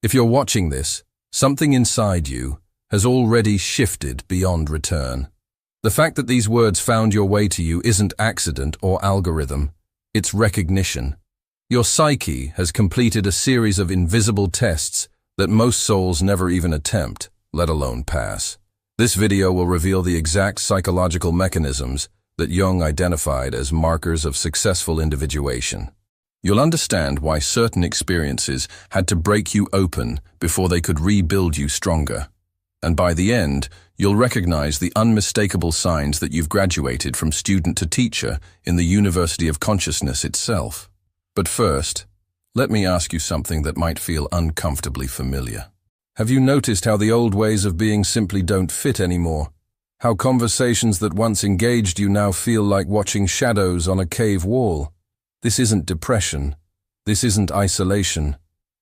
If you're watching this, something inside you has already shifted beyond return. The fact that these words found your way to you isn't accident or algorithm, it's recognition. Your psyche has completed a series of invisible tests that most souls never even attempt, let alone pass. This video will reveal the exact psychological mechanisms that Jung identified as markers of successful individuation. You'll understand why certain experiences had to break you open before they could rebuild you stronger. And by the end, you'll recognize the unmistakable signs that you've graduated from student to teacher in the University of Consciousness itself. But first, let me ask you something that might feel uncomfortably familiar. Have you noticed how the old ways of being simply don't fit anymore? How conversations that once engaged you now feel like watching shadows on a cave wall? This isn't depression. This isn't isolation.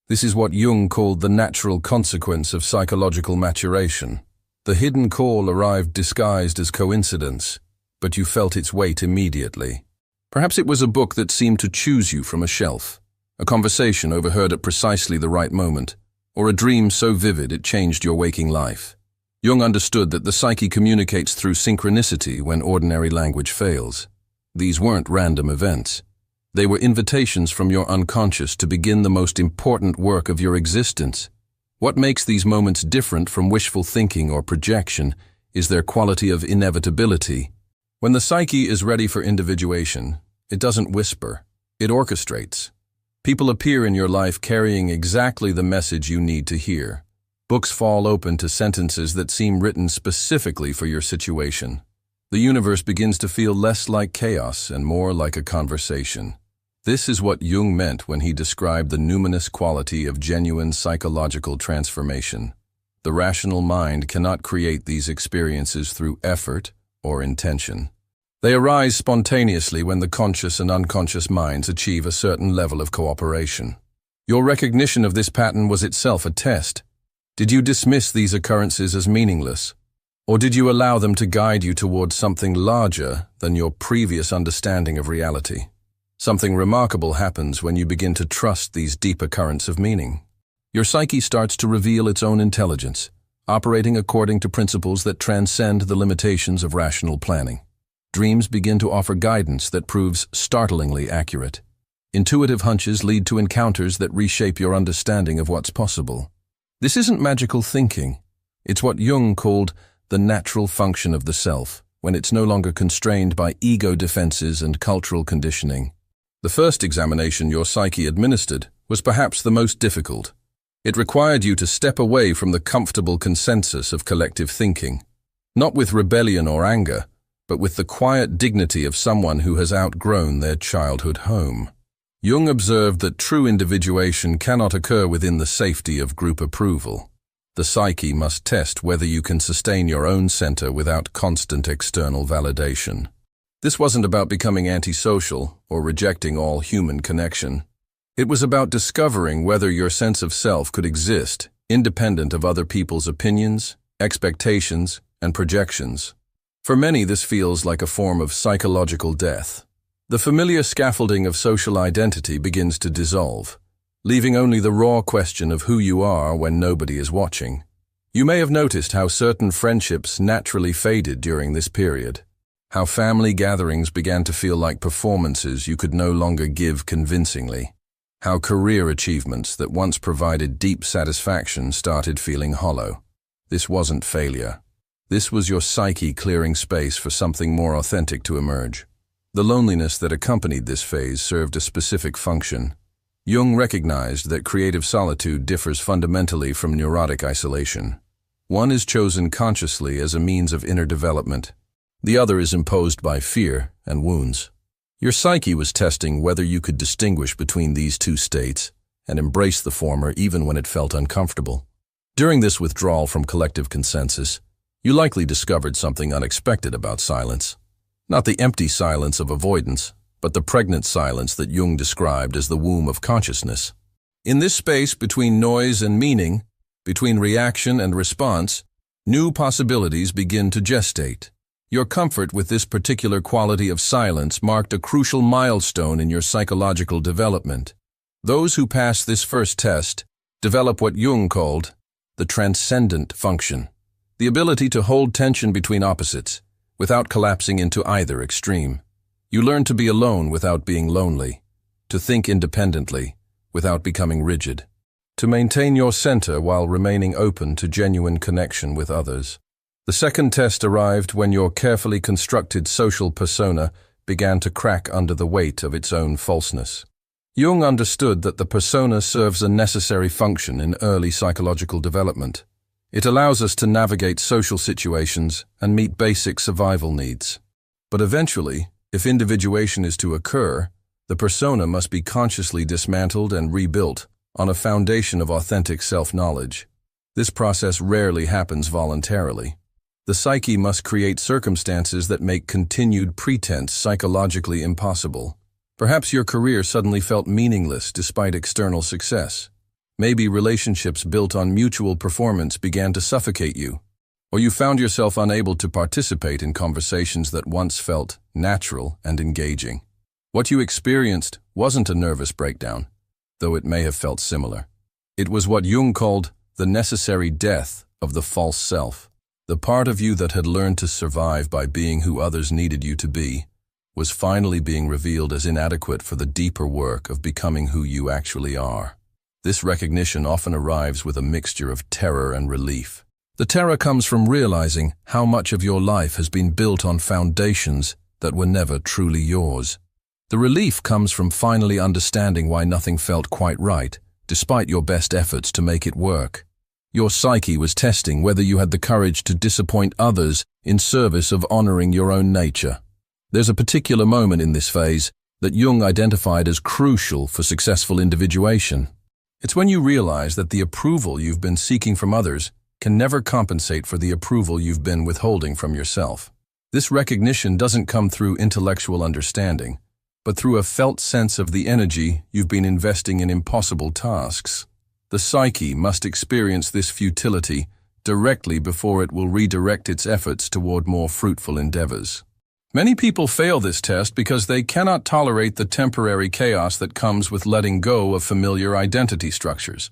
This is what Jung called the natural consequence of psychological maturation. The hidden call arrived disguised as coincidence, but you felt its weight immediately. Perhaps it was a book that seemed to choose you from a shelf, a conversation overheard at precisely the right moment, or a dream so vivid it changed your waking life. Jung understood that the psyche communicates through synchronicity when ordinary language fails. These weren't random events. They were invitations from your unconscious to begin the most important work of your existence. What makes these moments different from wishful thinking or projection is their quality of inevitability. When the psyche is ready for individuation, it doesn't whisper, it orchestrates. People appear in your life carrying exactly the message you need to hear. Books fall open to sentences that seem written specifically for your situation. The universe begins to feel less like chaos and more like a conversation. This is what Jung meant when he described the numinous quality of genuine psychological transformation. The rational mind cannot create these experiences through effort or intention. They arise spontaneously when the conscious and unconscious minds achieve a certain level of cooperation. Your recognition of this pattern was itself a test. Did you dismiss these occurrences as meaningless? Or did you allow them to guide you towards something larger than your previous understanding of reality? Something remarkable happens when you begin to trust these deeper currents of meaning. Your psyche starts to reveal its own intelligence, operating according to principles that transcend the limitations of rational planning. Dreams begin to offer guidance that proves startlingly accurate. Intuitive hunches lead to encounters that reshape your understanding of what's possible. This isn't magical thinking. It's what Jung called the natural function of the self, when it's no longer constrained by ego defenses and cultural conditioning. The first examination your psyche administered was perhaps the most difficult. It required you to step away from the comfortable consensus of collective thinking, not with rebellion or anger, but with the quiet dignity of someone who has outgrown their childhood home. Jung observed that true individuation cannot occur within the safety of group approval. The psyche must test whether you can sustain your own center without constant external validation. This wasn't about becoming antisocial or rejecting all human connection. It was about discovering whether your sense of self could exist, independent of other people's opinions, expectations, and projections. For many, this feels like a form of psychological death. The familiar scaffolding of social identity begins to dissolve, leaving only the raw question of who you are when nobody is watching. You may have noticed how certain friendships naturally faded during this period, how family gatherings began to feel like performances you could no longer give convincingly, how career achievements that once provided deep satisfaction started feeling hollow. This wasn't failure. This was your psyche clearing space for something more authentic to emerge. The loneliness that accompanied this phase served a specific function. Jung recognized that creative solitude differs fundamentally from neurotic isolation. One is chosen consciously as a means of inner development. The other is imposed by fear and wounds. Your psyche was testing whether you could distinguish between these two states and embrace the former even when it felt uncomfortable. During this withdrawal from collective consensus, you likely discovered something unexpected about silence. Not the empty silence of avoidance, but the pregnant silence that Jung described as the womb of consciousness. In this space between noise and meaning, between reaction and response, new possibilities begin to gestate. Your comfort with this particular quality of silence marked a crucial milestone in your psychological development. Those who pass this first test develop what Jung called the transcendent function, the ability to hold tension between opposites without collapsing into either extreme. You learn to be alone without being lonely, to think independently without becoming rigid, to maintain your center while remaining open to genuine connection with others. The second test arrived when your carefully constructed social persona began to crack under the weight of its own falseness. Jung understood that the persona serves a necessary function in early psychological development. It allows us to navigate social situations and meet basic survival needs. But eventually, if individuation is to occur, the persona must be consciously dismantled and rebuilt on a foundation of authentic self-knowledge. This process rarely happens voluntarily. The psyche must create circumstances that make continued pretense psychologically impossible. Perhaps your career suddenly felt meaningless despite external success. Maybe relationships built on mutual performance began to suffocate you. Or you found yourself unable to participate in conversations that once felt natural and engaging. What you experienced wasn't a nervous breakdown, though it may have felt similar. It was what Jung called the necessary death of the false self. The part of you that had learned to survive by being who others needed you to be was finally being revealed as inadequate for the deeper work of becoming who you actually are. This recognition often arrives with a mixture of terror and relief. The terror comes from realizing how much of your life has been built on foundations that were never truly yours. The relief comes from finally understanding why nothing felt quite right, despite your best efforts to make it work. Your psyche was testing whether you had the courage to disappoint others in service of honoring your own nature. There's a particular moment in this phase that Jung identified as crucial for successful individuation. It's when you realize that the approval you've been seeking from others can never compensate for the approval you've been withholding from yourself. This recognition doesn't come through intellectual understanding, but through a felt sense of the energy you've been investing in impossible tasks. The psyche must experience this futility directly before it will redirect its efforts toward more fruitful endeavors. Many people fail this test because they cannot tolerate the temporary chaos that comes with letting go of familiar identity structures.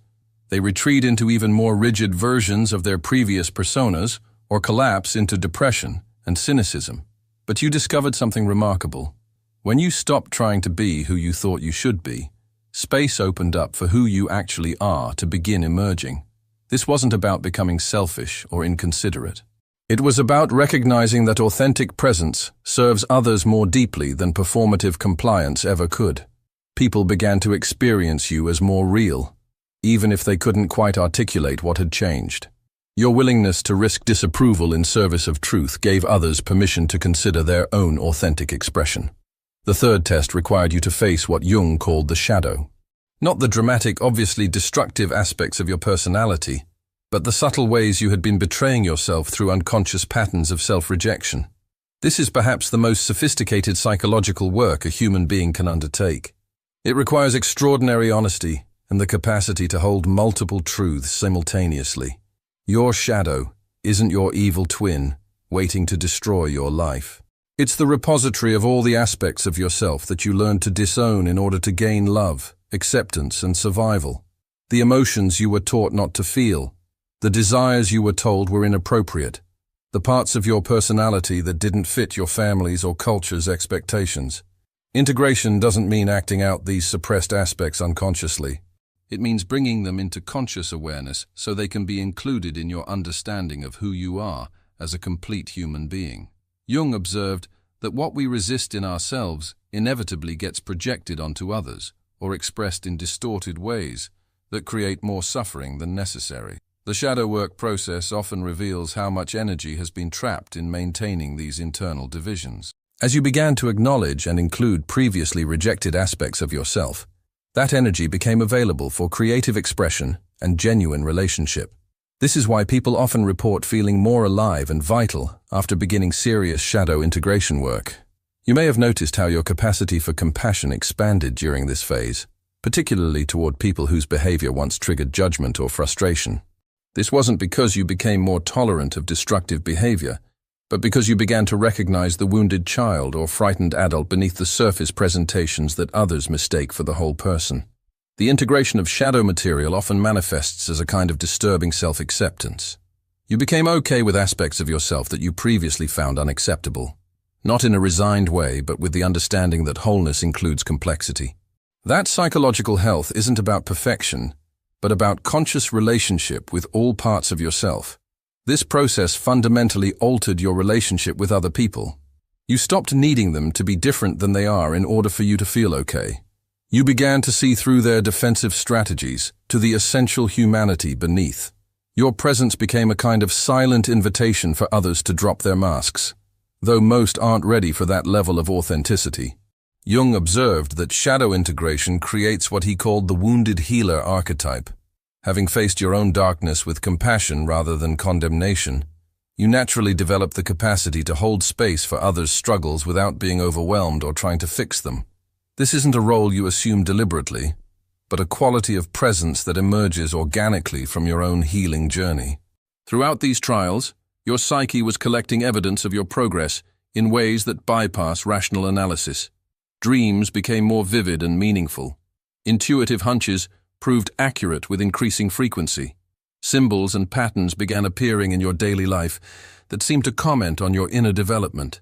They retreat into even more rigid versions of their previous personas or collapse into depression and cynicism. But you discovered something remarkable. When you stopped trying to be who you thought you should be, space opened up for who you actually are to begin emerging. This wasn't about becoming selfish or inconsiderate. It was about recognizing that authentic presence serves others more deeply than performative compliance ever could. People began to experience you as more real, even if they couldn't quite articulate what had changed. Your willingness to risk disapproval in service of truth gave others permission to consider their own authentic expression. The third test required you to face what Jung called the shadow. Not the dramatic, obviously destructive aspects of your personality, but the subtle ways you had been betraying yourself through unconscious patterns of self-rejection. This is perhaps the most sophisticated psychological work a human being can undertake. It requires extraordinary honesty and the capacity to hold multiple truths simultaneously. Your shadow isn't your evil twin waiting to destroy your life. It's the repository of all the aspects of yourself that you learned to disown in order to gain love, acceptance, and survival. The emotions you were taught not to feel, the desires you were told were inappropriate, the parts of your personality that didn't fit your family's or culture's expectations. Integration doesn't mean acting out these suppressed aspects unconsciously. It means bringing them into conscious awareness so they can be included in your understanding of who you are as a complete human being. Jung observed that what we resist in ourselves inevitably gets projected onto others or expressed in distorted ways that create more suffering than necessary. The shadow work process often reveals how much energy has been trapped in maintaining these internal divisions. As you began to acknowledge and include previously rejected aspects of yourself, that energy became available for creative expression and genuine relationship. This is why people often report feeling more alive and vital after beginning serious shadow integration work. You may have noticed how your capacity for compassion expanded during this phase, particularly toward people whose behavior once triggered judgment or frustration. This wasn't because you became more tolerant of destructive behavior, but because you began to recognize the wounded child or frightened adult beneath the surface presentations that others mistake for the whole person. The integration of shadow material often manifests as a kind of disturbing self-acceptance. You became okay with aspects of yourself that you previously found unacceptable, not in a resigned way, but with the understanding that wholeness includes complexity. That psychological health isn't about perfection, but about conscious relationship with all parts of yourself. This process fundamentally altered your relationship with other people. You stopped needing them to be different than they are in order for you to feel okay. You began to see through their defensive strategies to the essential humanity beneath. Your presence became a kind of silent invitation for others to drop their masks, though most aren't ready for that level of authenticity. Jung observed that shadow integration creates what he called the wounded healer archetype. Having faced your own darkness with compassion rather than condemnation, you naturally develop the capacity to hold space for others' struggles without being overwhelmed or trying to fix them. This isn't a role you assume deliberately, but a quality of presence that emerges organically from your own healing journey. Throughout these trials, your psyche was collecting evidence of your progress in ways that bypass rational analysis. Dreams became more vivid and meaningful. Intuitive hunches proved accurate with increasing frequency. Symbols and patterns began appearing in your daily life that seemed to comment on your inner development.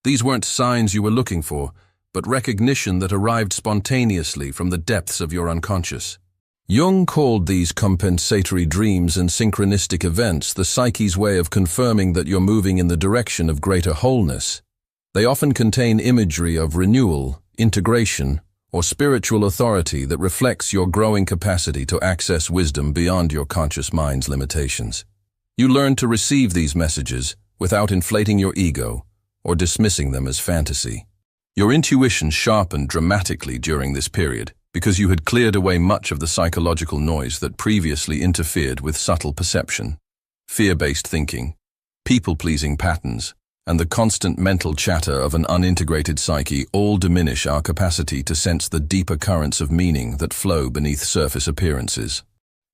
These weren't signs you were looking for, but recognition that arrived spontaneously from the depths of your unconscious. Jung called these compensatory dreams and synchronistic events the psyche's way of confirming that you're moving in the direction of greater wholeness. They often contain imagery of renewal, integration, or spiritual authority that reflects your growing capacity to access wisdom beyond your conscious mind's limitations. You learn to receive these messages without inflating your ego or dismissing them as fantasy. Your intuition sharpened dramatically during this period because you had cleared away much of the psychological noise that previously interfered with subtle perception. Fear-based thinking, people-pleasing patterns, and the constant mental chatter of an unintegrated psyche all diminish our capacity to sense the deeper currents of meaning that flow beneath surface appearances.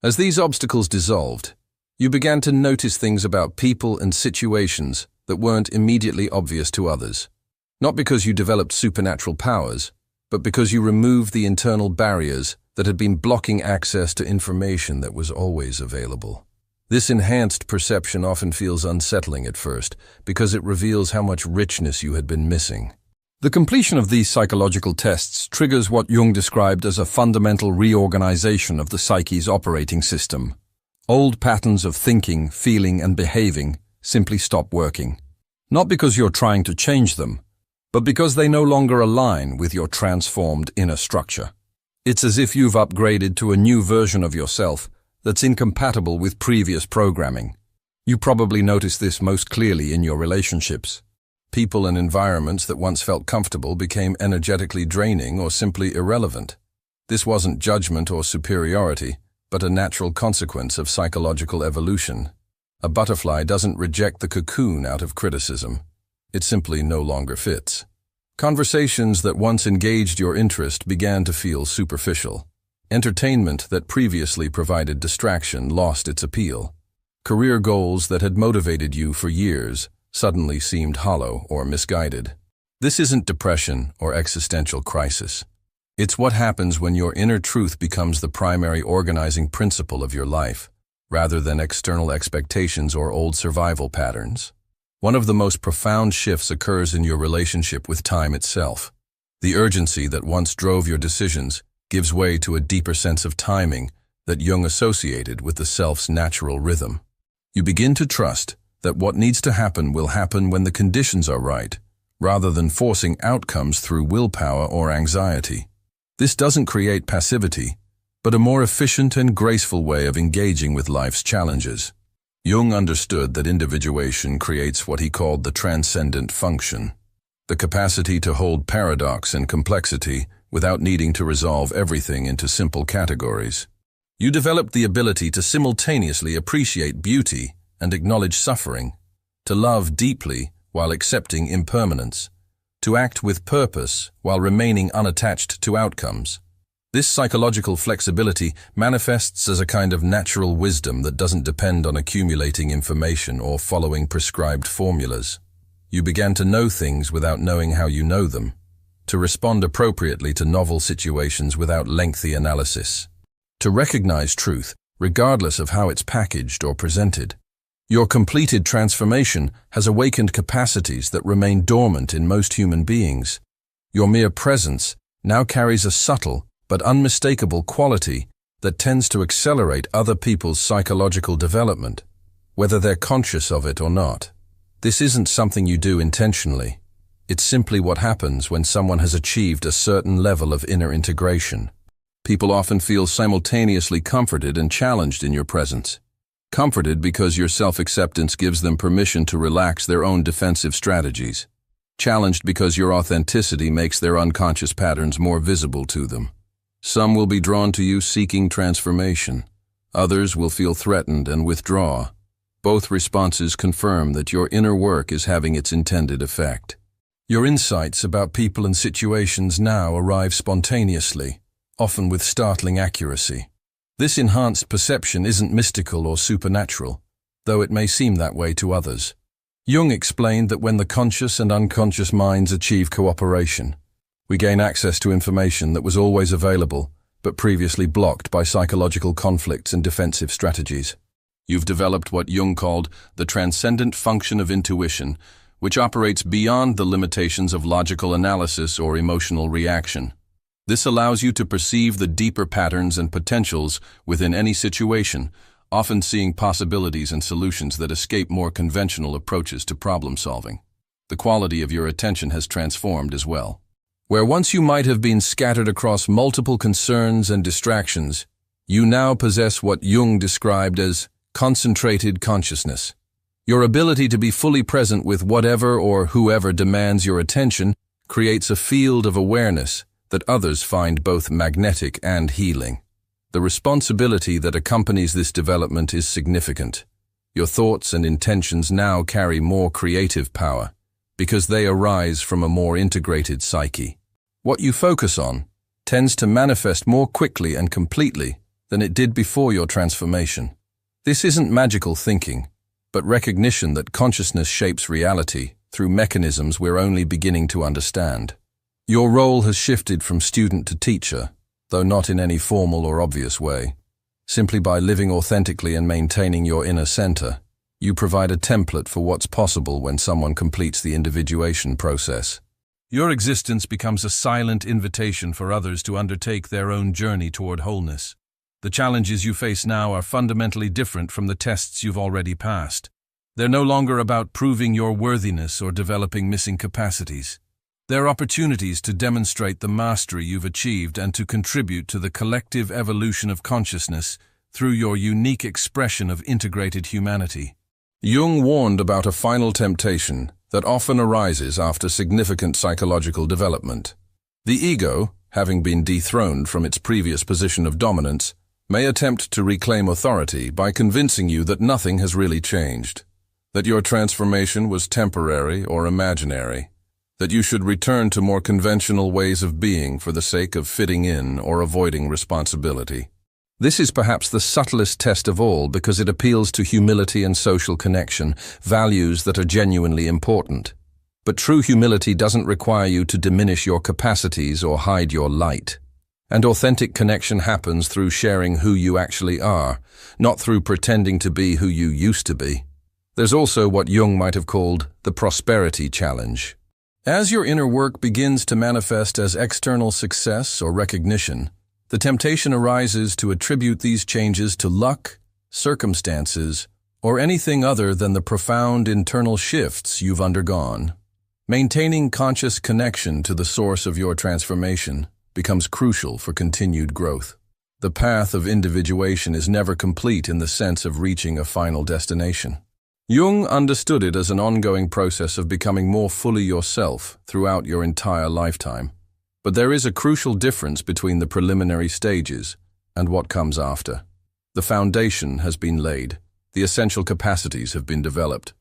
As these obstacles dissolved, you began to notice things about people and situations that weren't immediately obvious to others. Not because you developed supernatural powers, but because you removed the internal barriers that had been blocking access to information that was always available. This enhanced perception often feels unsettling at first, because it reveals how much richness you had been missing. The completion of these psychological tests triggers what Jung described as a fundamental reorganization of the psyche's operating system. Old patterns of thinking, feeling, and behaving simply stop working. Not because you're trying to change them, but because they no longer align with your transformed inner structure. It's as if you've upgraded to a new version of yourself that's incompatible with previous programming. You probably notice this most clearly in your relationships. People and environments that once felt comfortable became energetically draining or simply irrelevant. This wasn't judgment or superiority, but a natural consequence of psychological evolution. A butterfly doesn't reject the cocoon out of criticism. It simply no longer fits. Conversations that once engaged your interest began to feel superficial. Entertainment that previously provided distraction lost its appeal. Career goals that had motivated you for years suddenly seemed hollow or misguided. This isn't depression or existential crisis. It's what happens when your inner truth becomes the primary organizing principle of your life, rather than external expectations or old survival patterns. One of the most profound shifts occurs in your relationship with time itself. The urgency that once drove your decisions gives way to a deeper sense of timing that Jung associated with the self's natural rhythm. You begin to trust that what needs to happen will happen when the conditions are right, rather than forcing outcomes through willpower or anxiety. This doesn't create passivity, but a more efficient and graceful way of engaging with life's challenges. Jung understood that individuation creates what he called the transcendent function, the capacity to hold paradox and complexity without needing to resolve everything into simple categories. You developed the ability to simultaneously appreciate beauty and acknowledge suffering, to love deeply while accepting impermanence, to act with purpose while remaining unattached to outcomes. This psychological flexibility manifests as a kind of natural wisdom that doesn't depend on accumulating information or following prescribed formulas. You began to know things without knowing how you know them, to respond appropriately to novel situations without lengthy analysis, to recognize truth, regardless of how it's packaged or presented. Your completed transformation has awakened capacities that remain dormant in most human beings. Your mere presence now carries a subtle but unmistakable quality that tends to accelerate other people's psychological development, whether they're conscious of it or not. This isn't something you do intentionally. It's simply what happens when someone has achieved a certain level of inner integration. People often feel simultaneously comforted and challenged in your presence. Comforted because your self-acceptance gives them permission to relax their own defensive strategies. Challenged because your authenticity makes their unconscious patterns more visible to them. Some will be drawn to you seeking transformation. Others will feel threatened and withdraw. Both responses confirm that your inner work is having its intended effect. Your insights about people and situations now arrive spontaneously, often with startling accuracy. This enhanced perception isn't mystical or supernatural, though it may seem that way to others. Jung explained that when the conscious and unconscious minds achieve cooperation, we gain access to information that was always available, but previously blocked by psychological conflicts and defensive strategies. You've developed what Jung called the transcendent function of intuition, which operates beyond the limitations of logical analysis or emotional reaction. This allows you to perceive the deeper patterns and potentials within any situation, often seeing possibilities and solutions that escape more conventional approaches to problem solving. The quality of your attention has transformed as well. Where once you might have been scattered across multiple concerns and distractions, you now possess what Jung described as concentrated consciousness. Your ability to be fully present with whatever or whoever demands your attention creates a field of awareness that others find both magnetic and healing. The responsibility that accompanies this development is significant. Your thoughts and intentions now carry more creative power because they arise from a more integrated psyche. What you focus on tends to manifest more quickly and completely than it did before your transformation. This isn't magical thinking, but recognition that consciousness shapes reality through mechanisms we're only beginning to understand. Your role has shifted from student to teacher, though not in any formal or obvious way. Simply by living authentically and maintaining your inner center, you provide a template for what's possible when someone completes the individuation process. Your existence becomes a silent invitation for others to undertake their own journey toward wholeness. The challenges you face now are fundamentally different from the tests you've already passed. They're no longer about proving your worthiness or developing missing capacities. They're opportunities to demonstrate the mastery you've achieved and to contribute to the collective evolution of consciousness through your unique expression of integrated humanity. Jung warned about a final temptation that often arises after significant psychological development. The ego, having been dethroned from its previous position of dominance, may attempt to reclaim authority by convincing you that nothing has really changed, that your transformation was temporary or imaginary, that you should return to more conventional ways of being for the sake of fitting in or avoiding responsibility. This is perhaps the subtlest test of all because it appeals to humility and social connection, values that are genuinely important. But true humility doesn't require you to diminish your capacities or hide your light. And authentic connection happens through sharing who you actually are, not through pretending to be who you used to be. There's also what Jung might have called the prosperity challenge. As your inner work begins to manifest as external success or recognition, the temptation arises to attribute these changes to luck, circumstances, or anything other than the profound internal shifts you've undergone. Maintaining conscious connection to the source of your transformation becomes crucial for continued growth. The path of individuation is never complete in the sense of reaching a final destination. Jung understood it as an ongoing process of becoming more fully yourself throughout your entire lifetime. But there is a crucial difference between the preliminary stages and what comes after. The foundation has been laid. The essential capacities have been developed.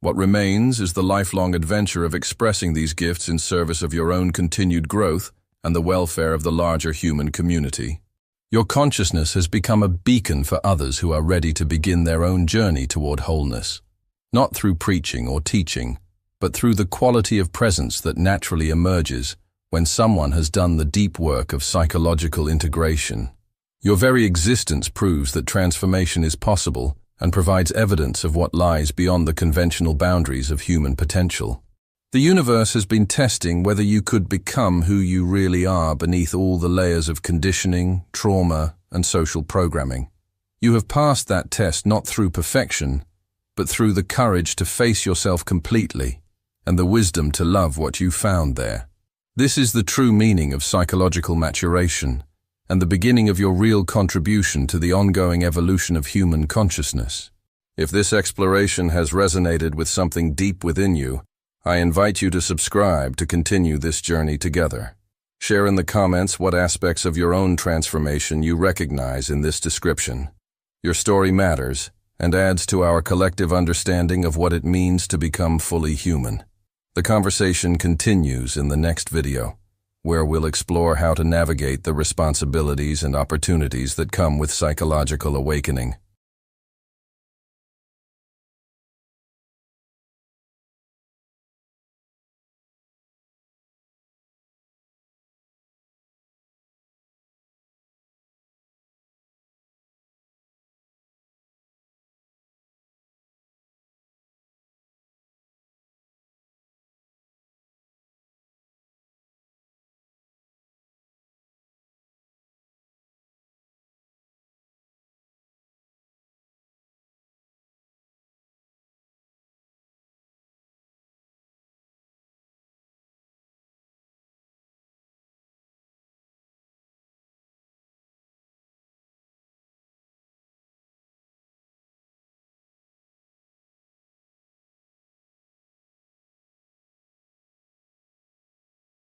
What remains is the lifelong adventure of expressing these gifts in service of your own continued growth and the welfare of the larger human community. Your consciousness has become a beacon for others who are ready to begin their own journey toward wholeness. Not through preaching or teaching, but through the quality of presence that naturally emerges when someone has done the deep work of psychological integration. Your very existence proves that transformation is possible and provides evidence of what lies beyond the conventional boundaries of human potential. The universe has been testing whether you could become who you really are beneath all the layers of conditioning, trauma, and social programming. You have passed that test not through perfection, but through the courage to face yourself completely and the wisdom to love what you found there. This is the true meaning of psychological maturation and the beginning of your real contribution to the ongoing evolution of human consciousness. If this exploration has resonated with something deep within you, I invite you to subscribe to continue this journey together. Share in the comments what aspects of your own transformation you recognize in this description. Your story matters and adds to our collective understanding of what it means to become fully human. The conversation continues in the next video, where we'll explore how to navigate the responsibilities and opportunities that come with psychological awakening.